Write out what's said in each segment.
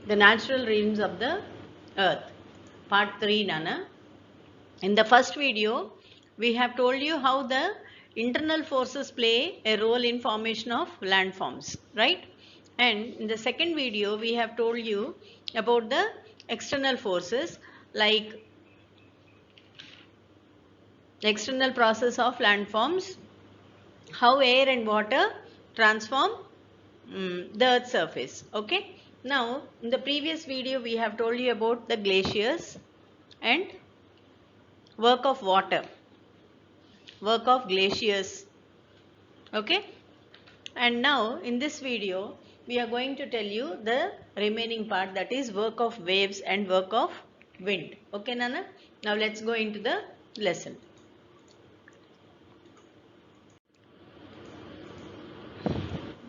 The natural rhythms of the earth. Part 3, Nana. In the first video, we have told you how the internal forces play a role in formation of landforms, right? And in the second video, we have told you about the external forces like external process of landforms, how air and water transform the earth's surface. Okay. Now, in the previous video, we have told you about the glaciers and work of water, work of glaciers. Okay. And now, in this video, we are going to tell you the remaining part, that is work of waves and work of wind. Okay, Nana? Now, let's go into the lesson.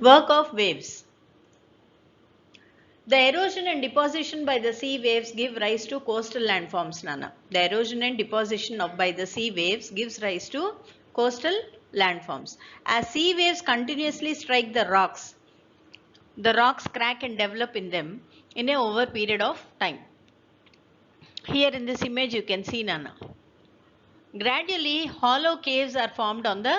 Work of waves. The erosion and deposition by the sea waves give rise to coastal landforms, Nana. The erosion and deposition by the sea waves gives rise to coastal landforms. As sea waves continuously strike the rocks crack and develop in them in a over period of time. Here in this image you can see, Nana. Gradually hollow caves are formed on the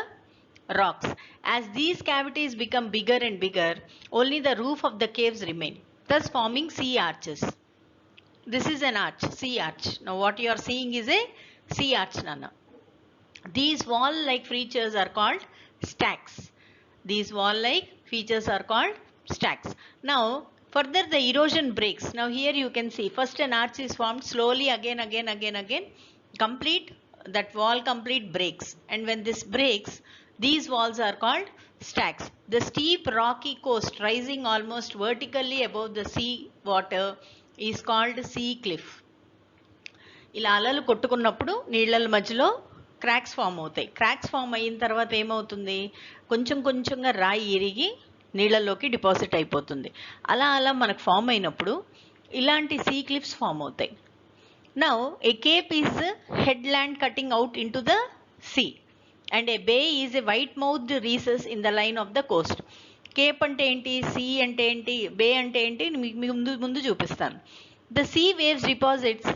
rocks. As these cavities become bigger and bigger, only the roof of the caves remain, thus forming sea arches. This is an arch, sea arch. Now what you are seeing is a sea arch, Nana. These wall-like features are called stacks. These wall-like features are called stacks. Now further the erosion breaks. Now here you can see first an arch is formed, slowly again, complete, that wall complete breaks. And when this breaks, these walls are called stacks. The steep rocky coast rising almost vertically above the sea water is called sea cliff. ఇలా అలలు కొట్టుకున్నప్పుడు నీళ్ళ మధ్యలో cracks form అవుతాయి. Cracks form అయిన తర్వాత ఏమవుతుంది, కొంచెం కొంచెంగా రాయి ఇరిగి నీళ్ళలోకి డిపాజిట్ అయిపోతుంది. అలా అలా మనకు ఫామ్ అయినప్పుడు ఇలాంటి సీ క్లిఫ్స్ ఫామ్ అవుతాయి. Now a cape is headland cutting out into the sea and a bay is a wide mouthed recess in the line of the coast. Cape అంటే ఏంటి, see అంటే ఏంటి, బే అంటే ఏంటి మీకు ముందు చూపిస్తాను. The see waves deposits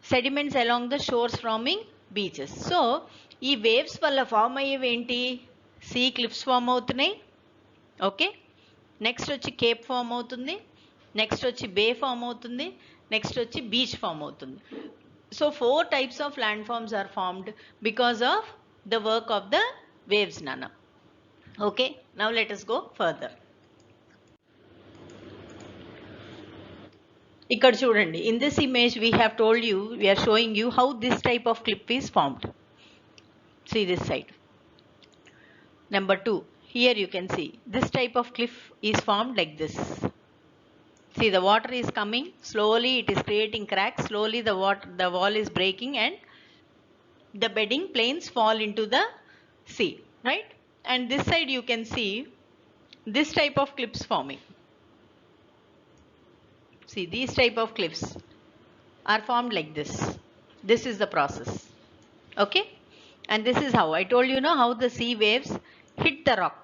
sediments along the shores forming beaches. So ఈ వేవ్స్ వల్ల ఫామ్ అయ్యేవి ఏంటి, సీ క్లిఫ్స్ ఫామ్ అవుతున్నాయి. ఓకే, నెక్స్ట్ వచ్చి కేప్ ఫామ్ అవుతుంది, నెక్స్ట్ వచ్చి బే ఫామ్ అవుతుంది, నెక్స్ట్ వచ్చి బీచ్ ఫామ్ అవుతుంది. So 4 types of landforms are formed because of the work of the waves, Nana. Okay, now let us go further. ఇక్కడ చూడండి, in this image we have told you, we are showing you how this type of cliff is formed. See this side. Number 2, here you can see this type of cliff is formed like this. See, the water is coming slowly, it is creating cracks, slowly the wall is breaking and the bedding planes fall into the sea, right? And this side you can see this type of cliffs forming. See, these type of cliffs are formed like this. This is the process. Okay, and this is how I told you, how the sea waves hit the rock.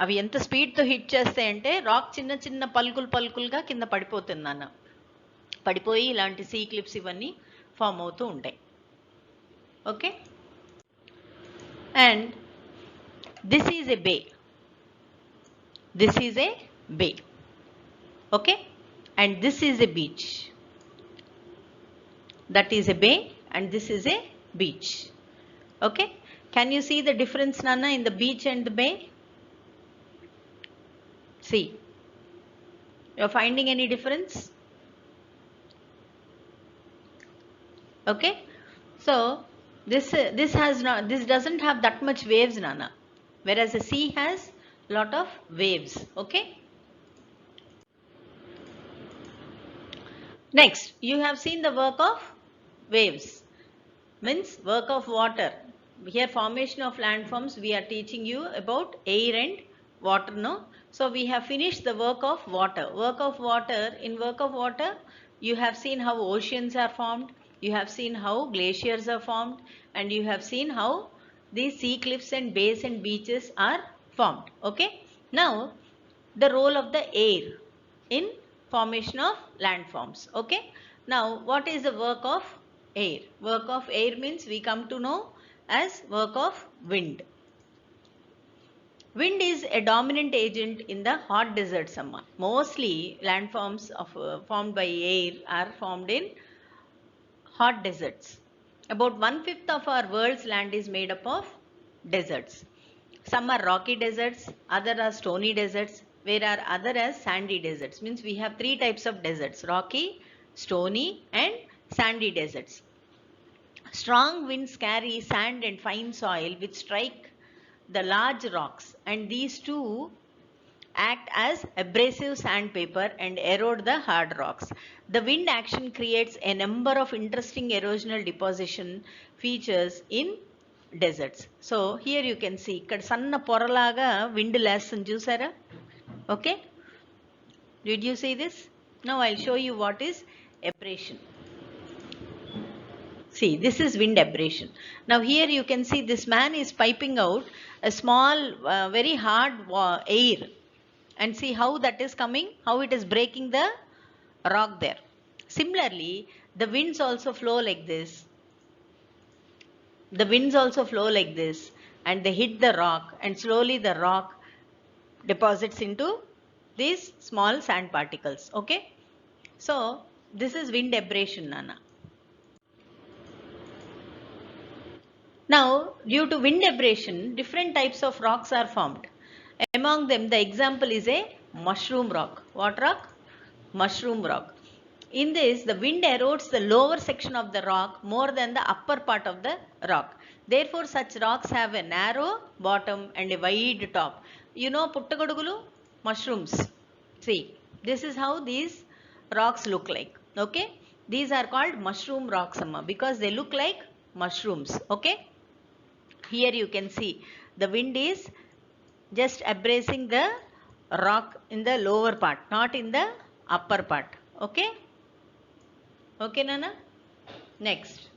అవి ఎంత స్పీడ్తో hit చేస్తాయంటే rock చిన్న చిన్న పలుకులుగా కింద పడిపోతుంది అన్న, పడిపోయి ఇలాంటి సీ క్లిప్స్ ఇవన్నీ ఫామ్ అవుతూ ఉంటాయి. Okay, and this is a bay, this is a bay. Okay, and this is a beach. That is a bay and this is a beach. Okay, can you see the difference, Nana, in the beach and the bay? See, you are finding any difference? Okay, so this doesn't have that much waves, Nana, whereas the sea has lot of waves. Okay, next you have seen the work of waves, means work of water. Here formation of landforms we are teaching you about air and water, no? So we have finished the work of water. Work of water, in work of water you have seen how oceans are formed, you have seen how glaciers are formed, and you have seen how these sea cliffs and bays and beaches are formed. Okay, now the role of the air in formation of landforms. Okay. Now, what is the work of air? Work of air means we come to know as work of wind. Wind is a dominant agent in the hot deserts. Mostly landforms formed by air are formed in hot deserts. About 1/5 of our world's land is made up of deserts. Some are rocky deserts, other are stony deserts, whereas other as sandy deserts. Means we have three types of deserts: rocky, stony and sandy deserts. Strong winds carry sand and fine soil which strike the large rocks, and these two act as abrasive sandpaper and erode the hard rocks. The wind action creates a number of interesting erosional deposition features in deserts. So here you can see ikkada sanna poralaga wind lesson chusara. Okay, did you see this? Now I'll show you what is abrasion. See, this is wind abrasion. Now here you can see this man is piping out a small very hard air, and see how that is coming, how it is breaking the rock there. Similarly, the winds also flow like this. The winds also flow like this, and they hit the rock, and slowly the rock deposits into these small sand particles. Okay. So this is wind abrasion, Nana. Now, due to wind abrasion, different types of rocks are formed. Among them, the example is a mushroom rock. What rock? Mushroom rock. In this, the wind erodes the lower section of the rock more than the upper part of the rock. Therefore, such rocks have a narrow bottom and a wide top. You know puttagodugulu? Mushrooms. See, this is how these rocks look like. Okay. These are called mushroom rocks, Amma, because they look like mushrooms. Okay. Here you can see the wind is just abrasing the rock in the lower part, not in the upper part. Okay. Okay, Nana. Next.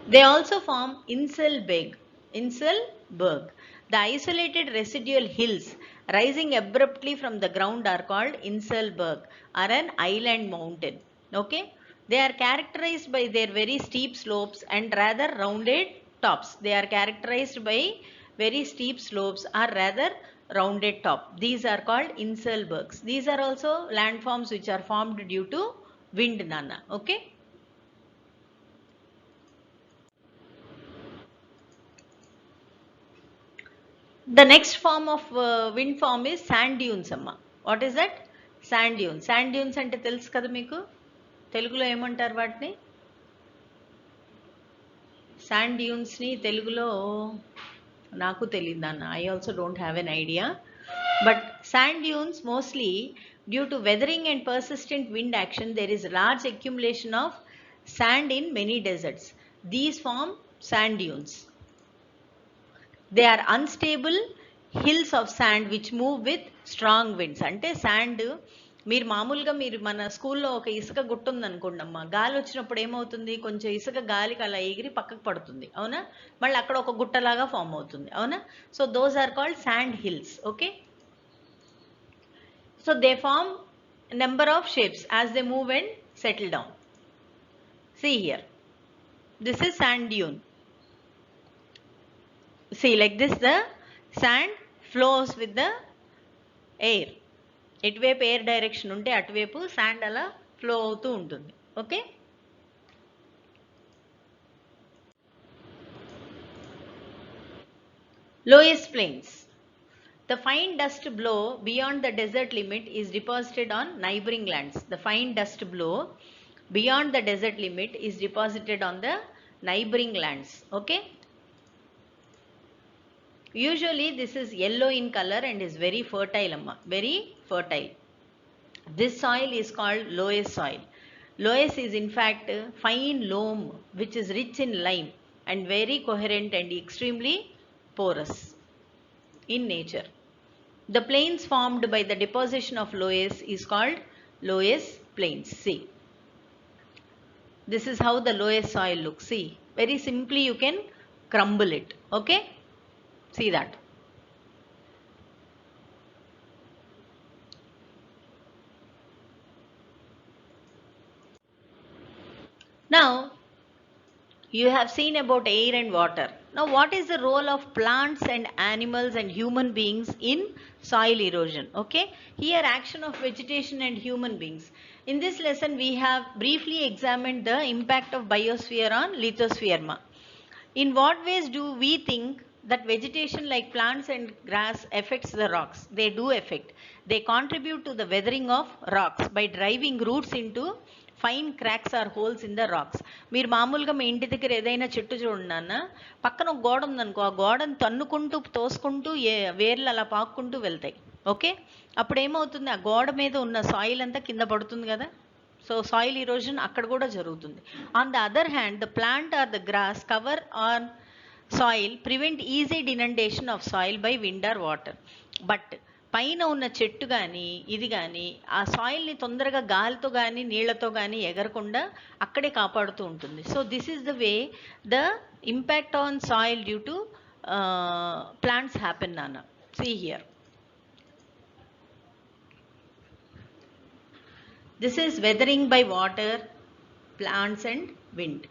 They also form Inselberg. Inselberg. The isolated residual hills rising abruptly from the ground are called Inselberg, or an island mountain. Okay. They are characterized by their very steep slopes and rather rounded tops. They are characterized by very steep slopes or rather rounded top. These are called Inselbergs. These are also landforms which are formed due to wind, Nana. Okay. The next form of wind form is sand dunes, Amma. What is that? Sand dunes. Sand dunes ante telusu kada meeku? Telugulo ఏమంటారు వాటిని? Sand dunes ni Telugulo నాకు తెలియదు అన్న. I also don't have an idea. But sand dunes, mostly due to weathering and persistent wind action, there is large accumulation of sand in many deserts. These form sand dunes. They are unstable hills of sand which move with strong winds. అంటే sand మీరు మామూలుగా మీరు మన స్కూల్లో ఒక ఇసుక గుట్ట ఉందనుకోండి అమ్మ, గాలి వచ్చినప్పుడు ఏమవుతుంది, కొంచెం ఇసుక గాలికి అలా ఎగిరి పక్కకు పడుతుంది, అవునా? మళ్ళీ అక్కడ ఒక గుట్టలాగా ఫామ్ అవుతుంది, అవునా? So those are called sand hills. Okay. So they form number of shapes as they move and settle down. See here, this is sand dune. See, like this the sand flows with the air. ఎటువైపు air direction ఉంటే అటువైపు sand అలా flow అవుతూ ఉంటుంది. Okay. Lowest plains. The fine dust blow beyond the desert limit is deposited on neighboring lands. The fine dust blow beyond the desert limit is deposited on the neighboring lands. Okay. Usually this is yellow in color and is very fertile, amma. Very fertile. This soil is called loess soil. Loess is in fact fine loam which is rich in lime and very coherent and extremely porous in nature. The plains formed by the deposition of loess is called loess plains. See, this is how the loess soil looks. See, very simply you can crumble it. Okay. See that. Now, you have seen about air and water. Now, what is the role of plants and animals and human beings in soil erosion? Okay, here action of vegetation and human beings. In this lesson, we have briefly examined the impact of biosphere on lithosphere. In what ways do we think that vegetation like plants and grass affects the rocks? They do affect. They contribute to the weathering of rocks by driving roots into fine cracks or holes in the rocks. మీరు మామూలుగా మీ ఇంటి దగ్గర ఏదైనా చెట్టు చూడండి అన్న, పక్కన ఒక గోడ ఉందనుకో, ఆ గోడను తన్నుకుంటూ తోసుకుంటూ వేర్లు అలా పాక్కుంటూ వెళ్తాయి. ఓకే, అప్పుడు ఏమవుతుంది, ఆ గోడ మీద ఉన్న సాయిల్ అంతా కింద పడుతుంది కదా. సో సాయిల్ ఇరోజన్ అక్కడ కూడా జరుగుతుంది. On the other hand, the plant or the grass cover on soil prevent easy denudation of soil by wind or water. But పైన ఉన్న చెట్టు కానీ ఇది కానీ ఆ సాయిల్ని తొందరగా గాలితో కానీ నీళ్లతో కానీ ఎగరకుండా అక్కడే కాపాడుతూ ఉంటుంది. So this is the way the impact on soil due to plants happen నాన్న. See here, this is weathering by water, plants and wind.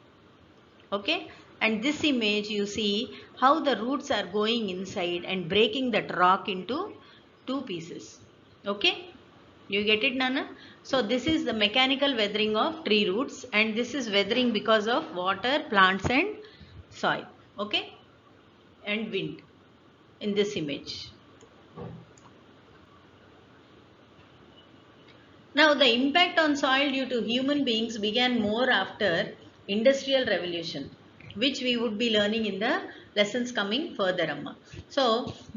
Okay, and this image you see how the roots are going inside and breaking that rock into two pieces. Okay, you get it Nana? So this is the mechanical weathering of tree roots, and this is weathering because of water, plants and soil. Okay, and wind in this image. Now the impact on soil due to human beings began more after Industrial Revolution, which we would be learning in the lessons coming further amma. So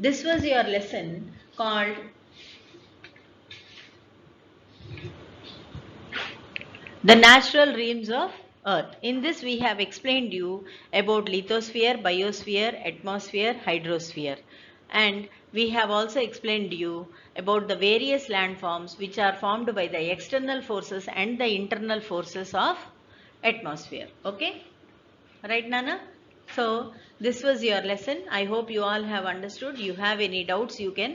this was your lesson called The Natural Realms of Earth. In this we have explained you about lithosphere, biosphere, atmosphere, hydrosphere, and we have also explained you about the various landforms which are formed by the external forces and the internal forces of atmosphere. Okay, right Nana? So this was your lesson. I hope you all have understood. You have any doubts, you can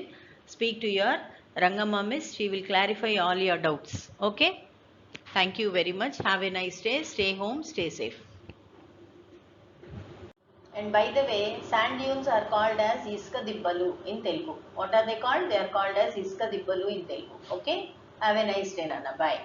speak to your Rangamma miss. She will clarify all your doubts. Okay, thank you very much. Have a nice day. Stay home, stay safe. And by the way, sand dunes are called as Iska Dibbalu in Telugu. What are they called? They are called as Iska Dibbalu in Telugu. Okay, have a nice day Nana. Bye.